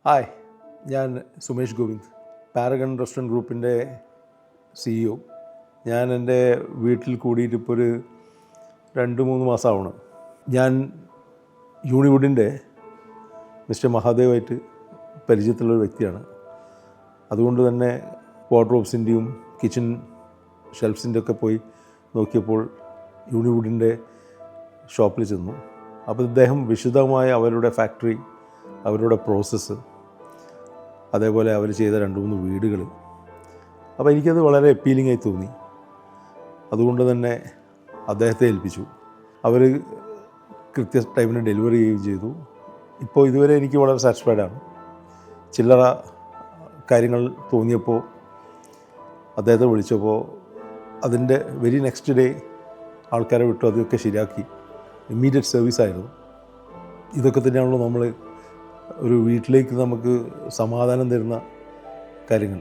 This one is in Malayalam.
ഹായ്, ഞാൻ സുമേഷ് ഗോവിന്ദ്, പാരഗൺ റെസ്റ്റോറൻറ്റ് ഗ്രൂപ്പിൻ്റെ CEO. ഞാൻ എൻ്റെ വീട്ടിൽ കൂടിയിട്ട് ഇപ്പോൾ ഒരു 2-3 മാസമാവണം. ഞാൻ യൂണിവുഡിൻ്റെ മിസ്റ്റർ മഹാദേവായിട്ട് പരിചയത്തിലുള്ളൊരു വ്യക്തിയാണ്. അതുകൊണ്ട് തന്നെ വാർഡ്രോബ്സിൻ്റെയും കിച്ചൺ ഷെൽഫ്സിൻ്റെ ഒക്കെ പോയി നോക്കിയപ്പോൾ യൂണിവുഡിൻ്റെ ഷോപ്പിൽ ചെന്നു. അപ്പോൾ ഇദ്ദേഹം വിശദമായ അവരുടെ ഫാക്ടറി, അവരുടെ പ്രോസസ്സ്, അതേപോലെ അവർ ചെയ്ത 2-3 വീടുകൾ, അപ്പോൾ എനിക്കത് വളരെ അപ്പീലിംഗ് ആയി തോന്നി. അതുകൊണ്ട് തന്നെ അദ്ദേഹത്തെ ഏൽപ്പിച്ചു. അവർ കൃത്യ ടൈമിന് ഡെലിവറി ചെയ്യുകയും ചെയ്തു. ഇപ്പോൾ ഇതുവരെ എനിക്ക് വളരെ സാറ്റിസ്ഫൈഡാണ്. ചില്ലറ കാര്യങ്ങൾ തോന്നിയപ്പോൾ അദ്ദേഹത്തെ വിളിച്ചപ്പോൾ അതിൻ്റെ വെരി നെക്സ്റ്റ് ഡേ ആൾക്കാരെ വിട്ടു അതൊക്കെ ശരിയാക്കി. ഇമ്മീഡിയറ്റ് സർവീസായിരുന്നു. ഇതൊക്കെ തന്നെയാണല്ലോ നമ്മൾ ഒരു വീട്ടിലേക്ക് നമുക്ക് സമാധാനം തരുന്ന കാര്യങ്ങൾ.